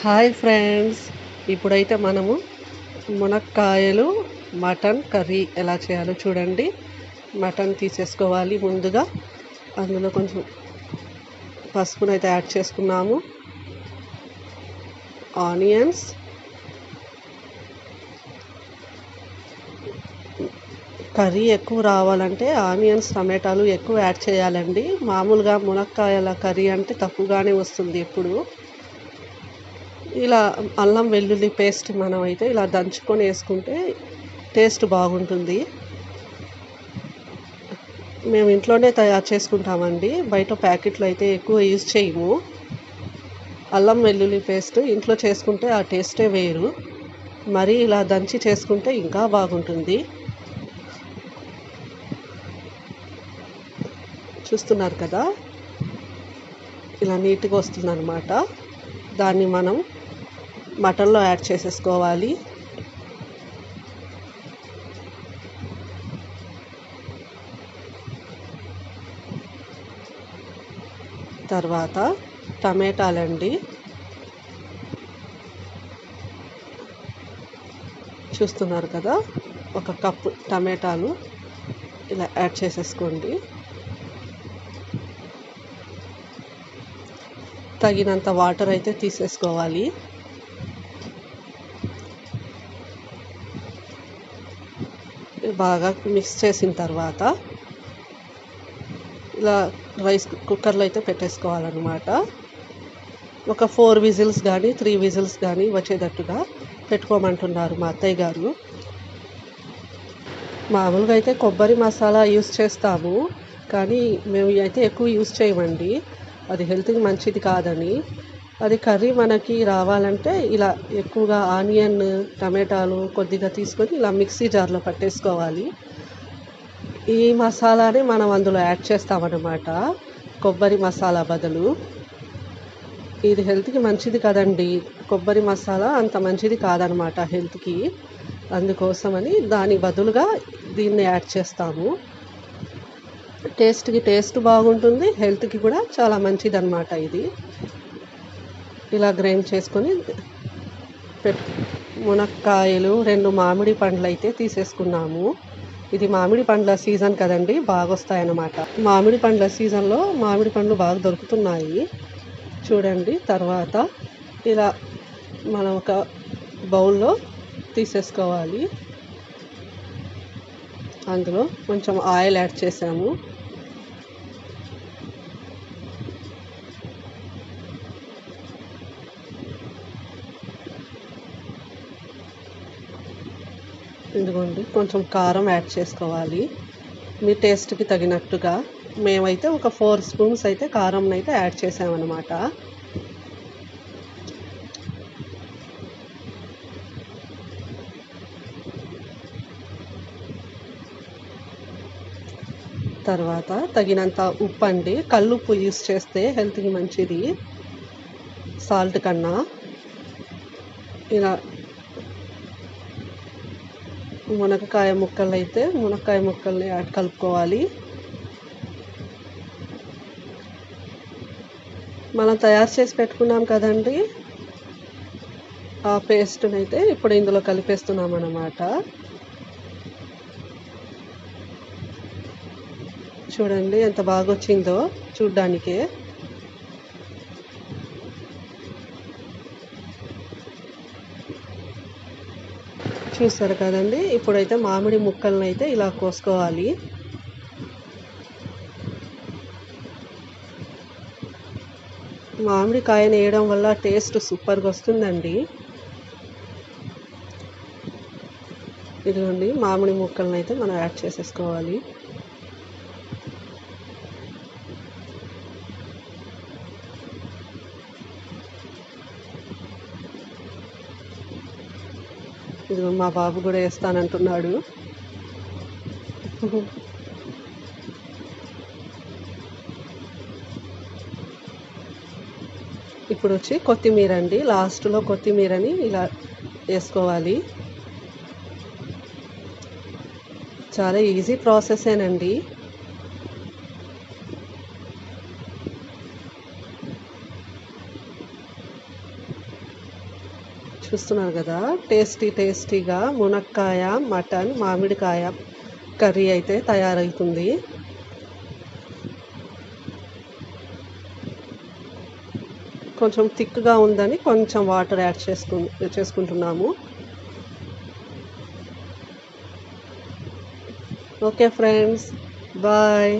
Hi friends, ఇప్పుడైతే మనము మునక్కాయలు మటన్ కర్రీ ఎలా చేయాలో చూడండి. మటన్ తీసేసుకోవాలి. ముందుగా అందులో కొంచెం పసుపునైతే యాడ్ చేసుకున్నాము. ఆనియన్స్, కర్రీ ఎక్కువ రావాలంటే ఆనియన్స్, టమాటాలు ఎక్కువ యాడ్ చేయాలండి. మామూలుగా మునక్కాయల కర్రీ అంటే తక్కువగానే వస్తుంది ఎప్పుడు. ఇలా అల్లం వెల్లుల్లి పేస్ట్ మనం అయితే ఇలా దంచుకొని వేసుకుంటే టేస్ట్ బాగుంటుంది. మేము ఇంట్లోనే తయారు చేసుకుంటామండి. బయట ప్యాకెట్లు అయితే ఎక్కువ యూజ్ చేయము. అల్లం వెల్లుల్లి పేస్ట్ ఇంట్లో చేసుకుంటే ఆ టేస్టే వేరు. మరి ఇలా దంచి చేసుకుంటే ఇంకా బాగుంటుంది. చూస్తున్నారు కదా, ఇలా నీట్గా వస్తుందన్నమాట. దాన్ని మనం మటన్లో యాడ్ చేసేసుకోవాలి. తర్వాత టమాటాలండి, చూస్తున్నారు కదా, 1 కప్పు టమాటాలు ఇలా యాడ్ చేసేసుకోండి. తగినంత వాటర్ అయితే తీసేసుకోవాలి. బాగా మిక్స్ చేసిన తర్వాత ఇలా రైస్ కుక్కర్లో అయితే పెట్టేసుకోవాలన్నమాట. ఒక 4 విజిల్స్ కానీ 3 విజిల్స్ కానీ వచ్చేటట్టుగా పెట్టుకోమంటున్నారు మా అత్తయ్య గారు. మామూలుగా అయితే కొబ్బరి మసాలా యూస్ చేస్తాము, కానీ మేము అయితే ఎక్కువ యూస్ చేయమండి. అది హెల్త్కి మంచిది కాదని. అది కర్రీ మనకి రావాలంటే ఇలా ఎక్కువగా ఆనియన్, టమాటాలు కొద్దిగా తీసుకొని ఇలా మిక్సీ జార్లో పట్టేసుకోవాలి. ఈ మసాలాని మనం అందులో యాడ్ చేస్తామన్నమాట, కొబ్బరి మసాలా బదులు. ఇది హెల్త్కి మంచిది కదండి. కొబ్బరి మసాలా అంత మంచిది కాదనమాట హెల్త్కి. అందుకోసమని దాని బదులుగా దీన్ని యాడ్ చేస్తాము. టేస్ట్ బాగుంటుంది, హెల్త్కి కూడా చాలా మంచిదన్నమాట ఇది. ఇలా గ్రైండ్ చేసుకొని మునక్కాయలు, 2 మామిడి పండ్లు అయితే తీసేసుకున్నాము. ఇది మామిడి పండ్ల సీజన్ కదండి, బాగా వస్తాయన్నమాట. మామిడి పండ్ల సీజన్లో మామిడి పండ్లు బాగా దొరుకుతున్నాయి. చూడండి, తర్వాత ఇలా మనం ఒక బౌల్లో తీసేసుకోవాలి. అందులో కొంచెం ఆయిల్ యాడ్ చేసాము. ఇదిగోండి, కొంచెం కారం యాడ్ చేసుకోవాలి మీ టేస్ట్కి తగినట్టుగా. మేమైతే ఒక 4 స్పూన్స్ అయితే కారం అయితే యాడ్ చేసామన్నమాట. తర్వాత తగినంత ఉప్పు అండి. కల్లుప్పు యూస్ చేస్తే హెల్త్కి మంచిది సాల్ట్ కన్నా. ఇలా మునక్కాయ ముక్కల్ని కలుపుకోవాలి. మనం తయారు చేసి పెట్టుకున్నాం కదండి, ఆ పేస్ట్ని అయితే ఇప్పుడు ఇందులో కలిపేస్తున్నాం అన్నమాట. చూడండి ఎంత బాగా వచ్చిందో చూడ్డానికే. చూస్తారు కదండి, ఇప్పుడైతే మామిడి ముక్కల్ని అయితే ఇలా కోసుకోవాలి. మామిడికాయని వేయడం వల్ల టేస్ట్ సూపర్గా వస్తుందండి. ఇదిగోండి, మామిడి ముక్కల్ని అయితే మనం యాడ్ చేసేసుకోవాలి. ఇదిగో మా బాబు కూడా వేస్తానంటున్నాడు. ఇప్పుడు వచ్చి కొత్తిమీర అండి, లాస్ట్లో కొత్తిమీరని ఇలా వేసుకోవాలి. చాలా ఈజీ ప్రాసెసేనండి. చూస్తున్నారు కదా, టేస్టీగా మునక్కాయ మటన్ మామిడికాయ కర్రీ అయితే తయారవుతుంది. కొంచెం థిక్గా ఉందని కొంచెం వాటర్ యాడ్ చేసుకుంటున్నాము. Okay friends, bye.